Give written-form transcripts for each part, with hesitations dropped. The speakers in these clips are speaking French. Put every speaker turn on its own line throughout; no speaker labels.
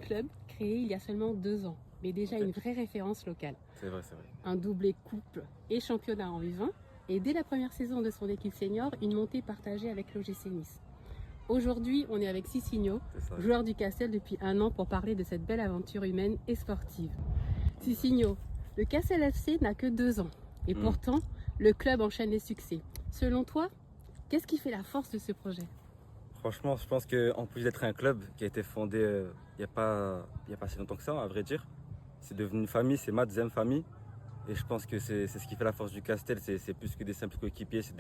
club créé il y a seulement 2 ans, mais déjà une vraie référence locale.
C'est vrai, c'est vrai.
Un doublé coupe et championnat en U20, et dès la première saison de son équipe senior, une montée partagée avec l'OGC Nice. Aujourd'hui, on est avec Cicinho, joueur du Castel depuis 1 an, pour parler de cette belle aventure humaine et sportive. Cicinho, le Castel FC n'a que 2 ans, et pourtant, le club enchaîne les succès. Selon toi, qu'est-ce qui fait la force de ce projet?
Franchement, je pense qu'en plus d'être un club qui a été fondé il n'y a pas si longtemps que ça, à vrai dire, c'est devenu une famille, c'est ma deuxième famille. Et je pense que c'est ce qui fait la force du Castel, c'est plus que des simples coéquipiers, c'est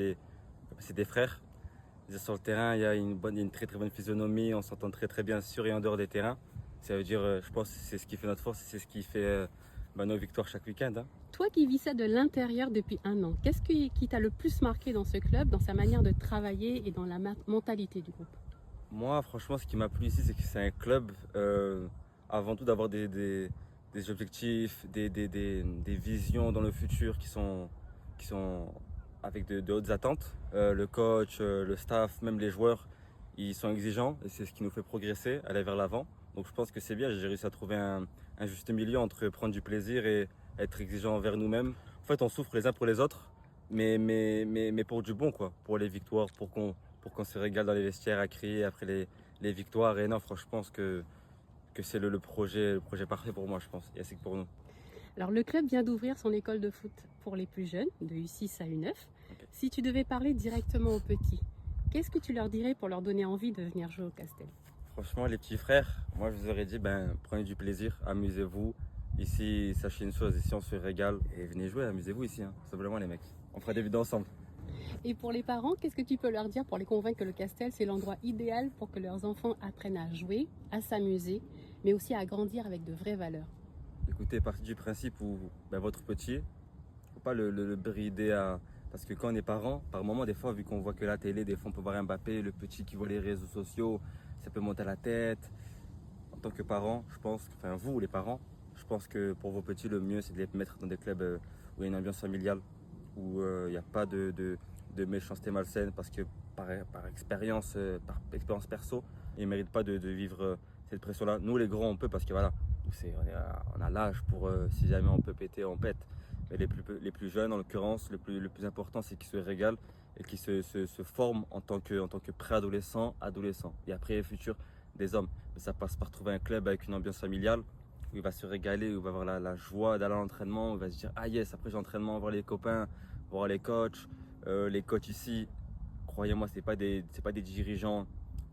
des frères. Sur le terrain, il y a une très très bonne physionomie, on s'entend très très bien sur et en dehors des terrains. Ça veut dire, je pense que c'est ce qui fait notre force, c'est ce qui fait nos victoires chaque week-end. Hein.
Toi qui vis ça de l'intérieur depuis 1 an, qu'est-ce qui t'a le plus marqué dans ce club, dans sa manière de travailler et dans la mentalité du groupe?
Moi, franchement, ce qui m'a plu ici, c'est que c'est un club, avant tout d'avoir des objectifs, des visions dans le futur qui sont avec de hautes attentes. Le coach, le staff, même les joueurs, ils sont exigeants et c'est ce qui nous fait progresser, aller vers l'avant. Donc je pense que c'est bien, j'ai réussi à trouver un juste milieu entre prendre du plaisir et être exigeant envers nous-mêmes. En fait, on souffre les uns pour les autres, mais pour du bon, quoi, pour les victoires, pour qu'on se régale dans les vestiaires à crier après les victoires. Et non, franchement, je pense que c'est le projet parfait pour moi, je pense, et ainsi que pour nous.
Alors le club vient d'ouvrir son école de foot pour les plus jeunes, de U6 à U9. Okay. Si tu devais parler directement aux petits, qu'est-ce que tu leur dirais pour leur donner envie de venir jouer au Castel?
Franchement, les petits frères, moi je vous aurais dit, prenez du plaisir, amusez-vous. Ici, sachez une chose, ici on se régale et venez jouer, amusez-vous ici, hein, simplement les mecs. On fera des vidéos ensemble.
Et pour les parents, qu'est-ce que tu peux leur dire pour les convaincre que le Castel, c'est l'endroit idéal pour que leurs enfants apprennent à jouer, à s'amuser, mais aussi à grandir avec de vraies valeurs?
Écoutez, partez du principe où votre petit, il ne faut pas le brider à... Parce que quand on est parent, par moment, des fois, vu qu'on voit que la télé, des fois on peut voir Mbappé, le petit qui voit les réseaux sociaux, ça peut monter à la tête. En tant que parent, je pense, enfin vous les parents, je pense que pour vos petits, le mieux c'est de les mettre dans des clubs où il y a une ambiance familiale, où il n'y a pas de méchanceté malsaine, parce que par expérience perso, ils ne méritent pas de vivre cette pression-là. Nous les grands on peut, parce que voilà, on a l'âge pour, si jamais on peut péter, on pète. Mais les plus jeunes, en l'occurrence, le plus important, c'est qu'ils se régalent et qu'ils se forment en tant que préadolescents, adolescents. Et après, futur, des hommes. Mais ça passe par trouver un club avec une ambiance familiale où il va se régaler, où il va avoir la joie d'aller à l'entraînement, où il va se dire « Ah yes, après j'ai l'entraînement, voir les copains, voir les coachs. Les coachs ici, croyez-moi, c'est pas des dirigeants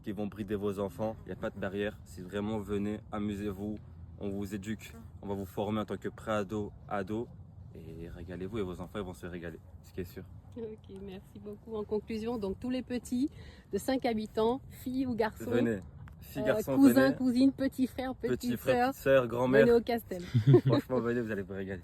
qui vont brider vos enfants. Il n'y a pas de barrière. C'est vraiment venez, amusez-vous, on vous éduque, on va vous former en tant que pré-ado, ado. Et régalez-vous et vos enfants ils vont se régaler, ce qui est sûr.
Ok, merci beaucoup. En conclusion, donc tous les petits de 5 habitants, filles ou garçons,
venez. Filles, garçons,
cousins,
venez.
cousines, petits frères, petites
Petits frères, petites sœurs, grand-mère.
venez au Castel.
Franchement, venez, vous allez vous régaler.